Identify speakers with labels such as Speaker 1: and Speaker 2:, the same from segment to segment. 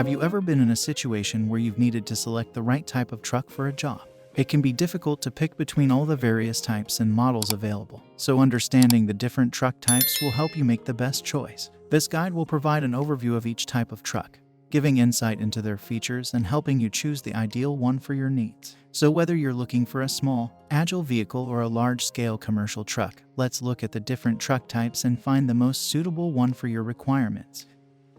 Speaker 1: Have you ever been in a situation where you've needed to select the right type of truck for a job? It can be difficult to pick between all the various types and models available, so understanding the different truck types will help you make the best choice. This guide will provide an overview of each type of truck, giving insight into their features and helping you choose the ideal one for your needs. So whether you're looking for a small, agile vehicle or a large-scale commercial truck, let's look at the different truck types and find the most suitable one for your requirements.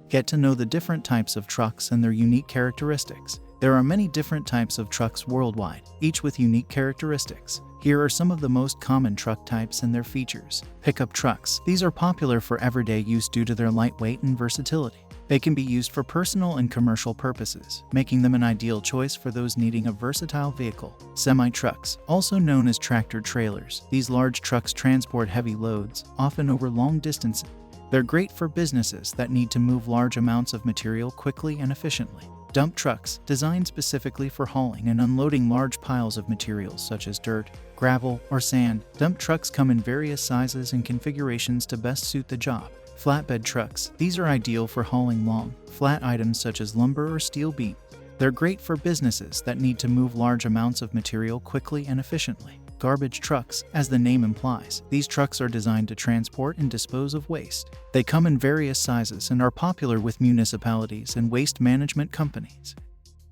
Speaker 1: Get to know the different types of trucks and their unique characteristics. There are many different types of trucks worldwide, each with unique characteristics. Here are some of the most common truck types and their features. Pickup trucks. These are popular for everyday use due to their lightweight and versatility. They can be used for personal and commercial purposes, making them an ideal choice for those needing a versatile vehicle. Semi-trucks, also known as tractor-trailers. These large trucks transport heavy loads, often over long distances. They're great for businesses that need to move large amounts of material quickly and efficiently. Dump trucks, designed specifically for hauling and unloading large piles of materials such as dirt, gravel, or sand. Dump trucks come in various sizes and configurations to best suit the job. Flatbed trucks. These are ideal for hauling long, flat items such as lumber or steel beams. They're great for businesses that need to move large amounts of material quickly and efficiently. Garbage trucks. As the name implies, these trucks are designed to transport and dispose of waste. They come in various sizes and are popular with municipalities and waste management companies.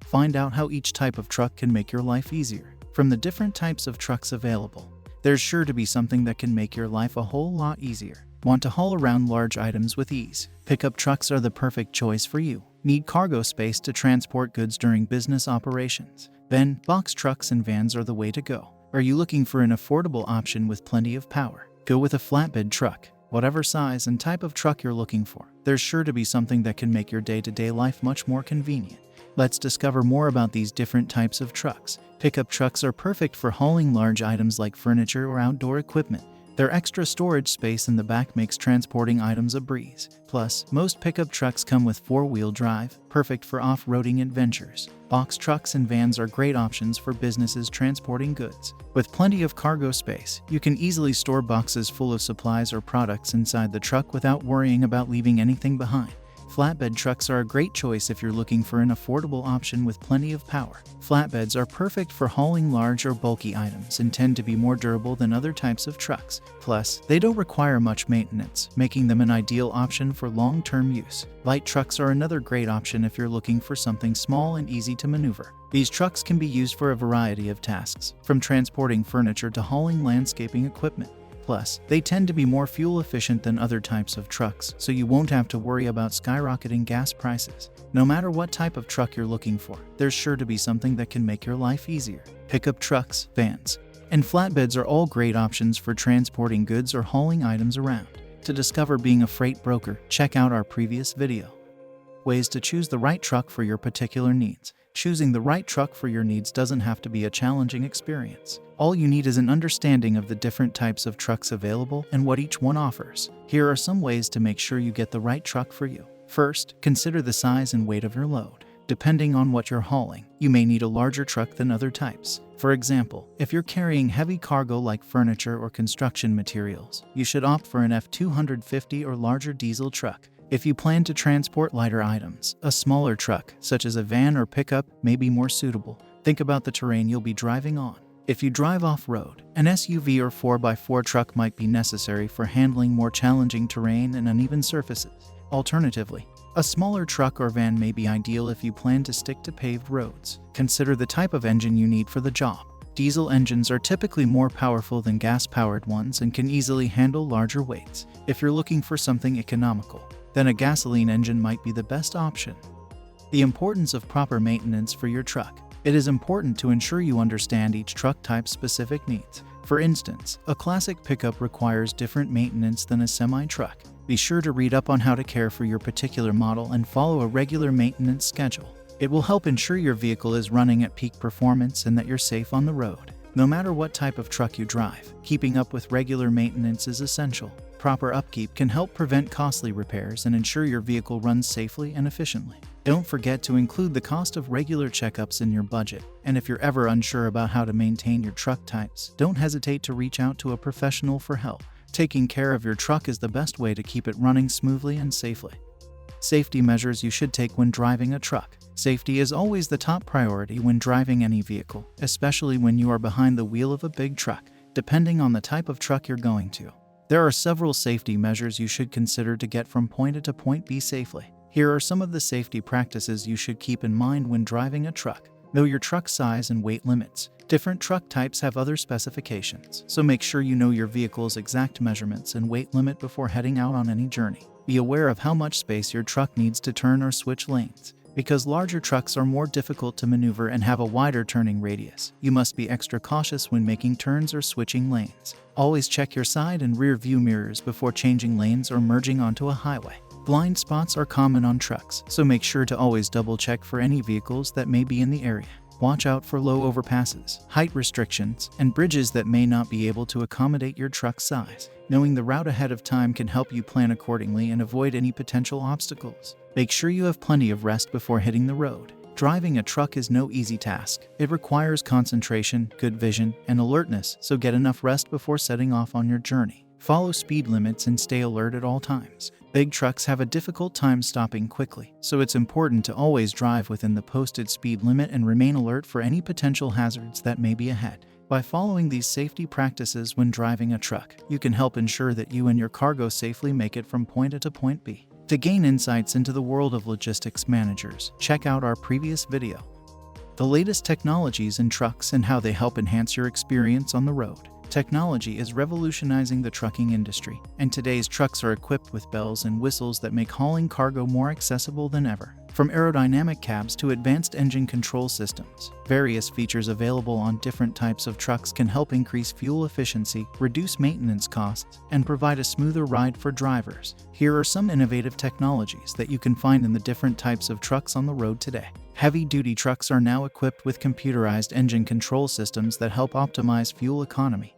Speaker 1: Find out how each type of truck can make your life easier. From the different types of trucks available, there's sure to be something that can make your life a whole lot easier. Want to haul around large items with ease? Pickup trucks are the perfect choice for you. Need cargo space to transport goods during business operations? Then, box trucks and vans are the way to go. Are you looking for an affordable option with plenty of power? Go with a flatbed truck. Whatever size and type of truck you're looking for, there's sure to be something that can make your day-to-day life much more convenient. Let's discover more about these different types of trucks. Pickup trucks are perfect for hauling large items like furniture or outdoor equipment. Their extra storage space in the back makes transporting items a breeze. Plus, most pickup trucks come with four-wheel drive, perfect for off-roading adventures. Box trucks and vans are great options for businesses transporting goods. With plenty of cargo space, you can easily store boxes full of supplies or products inside the truck without worrying about leaving anything behind. Flatbed trucks are a great choice if you're looking for an affordable option with plenty of power. Flatbeds are perfect for hauling large or bulky items and tend to be more durable than other types of trucks. Plus, they don't require much maintenance, making them an ideal option for long-term use. Light trucks are another great option if you're looking for something small and easy to maneuver. These trucks can be used for a variety of tasks, from transporting furniture to hauling landscaping equipment. Plus, they tend to be more fuel efficient than other types of trucks, so you won't have to worry about skyrocketing gas prices. No matter what type of truck you're looking for, there's sure to be something that can make your life easier. Pickup trucks, vans, and flatbeds are all great options for transporting goods or hauling items around. To discover being a freight broker, check out our previous video. Ways to choose the right truck for your particular needs. Choosing the right truck for your needs doesn't have to be a challenging experience. All you need is an understanding of the different types of trucks available and what each one offers. Here are some ways to make sure you get the right truck for you. First, consider the size and weight of your load. Depending on what you're hauling, you may need a larger truck than other types. For example, if you're carrying heavy cargo like furniture or construction materials, you should opt for an F250 or larger diesel truck. If you plan to transport lighter items, a smaller truck, such as a van or pickup, may be more suitable. Think about the terrain you'll be driving on. If you drive off-road, an SUV or 4x4 truck might be necessary for handling more challenging terrain and uneven surfaces. Alternatively, a smaller truck or van may be ideal if you plan to stick to paved roads. Consider the type of engine you need for the job. Diesel engines are typically more powerful than gas-powered ones and can easily handle larger weights. If you're looking for something economical, then a gasoline engine might be the best option. The importance of proper maintenance for your truck. It is important to ensure you understand each truck type's specific needs. For instance, a classic pickup requires different maintenance than a semi-truck. Be sure to read up on how to care for your particular model and follow a regular maintenance schedule. It will help ensure your vehicle is running at peak performance and that you're safe on the road. No matter what type of truck you drive, keeping up with regular maintenance is essential. Proper upkeep can help prevent costly repairs and ensure your vehicle runs safely and efficiently. Don't forget to include the cost of regular checkups in your budget. And if you're ever unsure about how to maintain your truck types, don't hesitate to reach out to a professional for help. Taking care of your truck is the best way to keep it running smoothly and safely. Safety measures you should take when driving a truck. Safety is always the top priority when driving any vehicle, especially when you are behind the wheel of a big truck, depending on the type of truck you're going to. There are several safety measures you should consider to get from point A to point B safely. Here are some of the safety practices you should keep in mind when driving a truck. Know your truck size and weight limits. Different truck types have other specifications, so make sure you know your vehicle's exact measurements and weight limit before heading out on any journey. Be aware of how much space your truck needs to turn or switch lanes. Because larger trucks are more difficult to maneuver and have a wider turning radius, you must be extra cautious when making turns or switching lanes. Always check your side and rear view mirrors before changing lanes or merging onto a highway. Blind spots are common on trucks, so make sure to always double check for any vehicles that may be in the area. Watch out for low overpasses, height restrictions, and bridges that may not be able to accommodate your truck's size. Knowing the route ahead of time can help you plan accordingly and avoid any potential obstacles. Make sure you have plenty of rest before hitting the road. Driving a truck is no easy task. It requires concentration, good vision, and alertness, so get enough rest before setting off on your journey. Follow speed limits and stay alert at all times. Big trucks have a difficult time stopping quickly, so it's important to always drive within the posted speed limit and remain alert for any potential hazards that may be ahead. By following these safety practices when driving a truck, you can help ensure that you and your cargo safely make it from point A to point B. To gain insights into the world of logistics managers, check out our previous video. The latest technologies in trucks and how they help enhance your experience on the road. Technology is revolutionizing the trucking industry, and today's trucks are equipped with bells and whistles that make hauling cargo more accessible than ever. From aerodynamic cabs to advanced engine control systems, various features available on different types of trucks can help increase fuel efficiency, reduce maintenance costs, and provide a smoother ride for drivers. Here are some innovative technologies that you can find in the different types of trucks on the road today. Heavy-duty trucks are now equipped with computerized engine control systems that help optimize fuel economy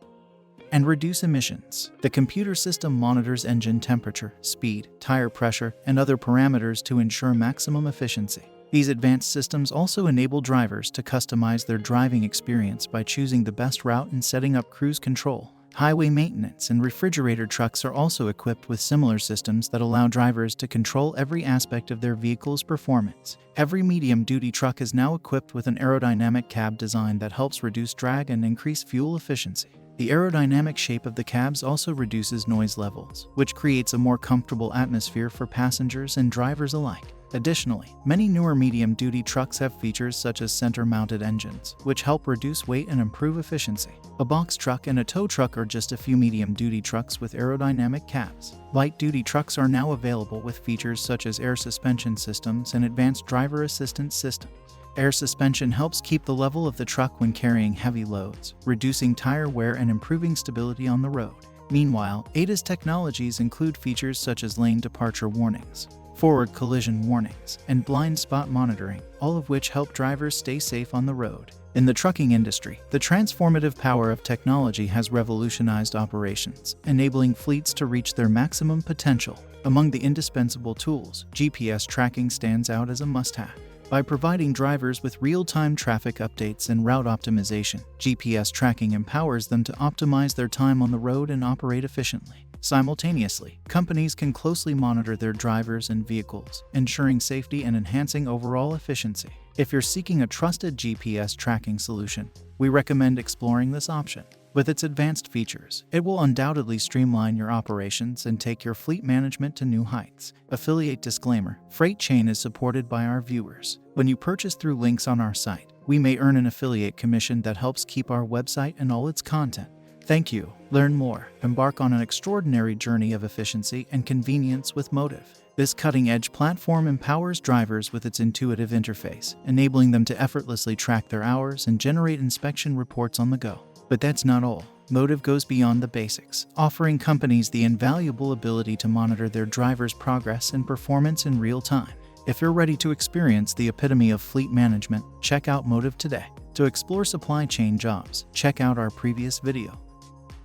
Speaker 1: and reduce emissions. The computer system monitors engine temperature, speed, tire pressure, and other parameters to ensure maximum efficiency. These advanced systems also enable drivers to customize their driving experience by choosing the best route and setting up cruise control. Highway maintenance and refrigerator trucks are also equipped with similar systems that allow drivers to control every aspect of their vehicle's performance. Every medium-duty truck is now equipped with an aerodynamic cab design that helps reduce drag and increase fuel efficiency. The aerodynamic shape of the cabs also reduces noise levels, which creates a more comfortable atmosphere for passengers and drivers alike. Additionally, many newer medium-duty trucks have features such as center-mounted engines, which help reduce weight and improve efficiency. A box truck and a tow truck are just a few medium-duty trucks with aerodynamic cabs. Light-duty trucks are now available with features such as air suspension systems and advanced driver assistance systems. Air suspension helps keep the level of the truck when carrying heavy loads, reducing tire wear and improving stability on the road. Meanwhile, ADAS technologies include features such as lane departure warnings, forward collision warnings, and blind spot monitoring, all of which help drivers stay safe on the road. In the trucking industry, the transformative power of technology has revolutionized operations, enabling fleets to reach their maximum potential. Among the indispensable tools, GPS tracking stands out as a must-have. By providing drivers with real-time traffic updates and route optimization, GPS tracking empowers them to optimize their time on the road and operate efficiently. Simultaneously, companies can closely monitor their drivers and vehicles, ensuring safety and enhancing overall efficiency. If you're seeking a trusted GPS tracking solution, we recommend exploring this option. With its advanced features, it will undoubtedly streamline your operations and take your fleet management to new heights. Affiliate disclaimer: Frate Chain is supported by our viewers. When you purchase through links on our site, we may earn an affiliate commission that helps keep our website and all its content. Thank you. Learn more. Embark on an extraordinary journey of efficiency and convenience with Motive. This cutting-edge platform empowers drivers with its intuitive interface, enabling them to effortlessly track their hours and generate inspection reports on the go. But that's not all. Motive goes beyond the basics, offering companies the invaluable ability to monitor their drivers' progress and performance in real time. If you're ready to experience the epitome of fleet management, check out Motive today. To explore supply chain jobs, check out our previous video.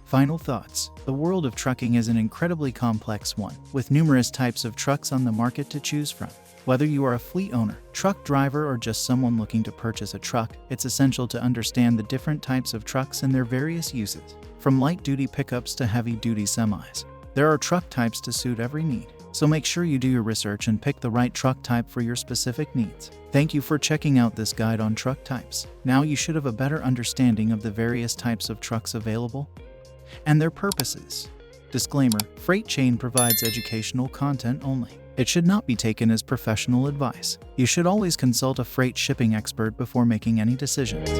Speaker 1: Final thoughts. The world of trucking is an incredibly complex one, with numerous types of trucks on the market to choose from. Whether you are a fleet owner, truck driver, or just someone looking to purchase a truck, it's essential to understand the different types of trucks and their various uses. From light-duty pickups to heavy-duty semis, there are truck types to suit every need. So make sure you do your research and pick the right truck type for your specific needs. Thank you for checking out this guide on truck types. Now you should have a better understanding of the various types of trucks available and their purposes. Disclaimer: Freight Chain provides educational content only. It should not be taken as professional advice. You should always consult a freight shipping expert before making any decisions.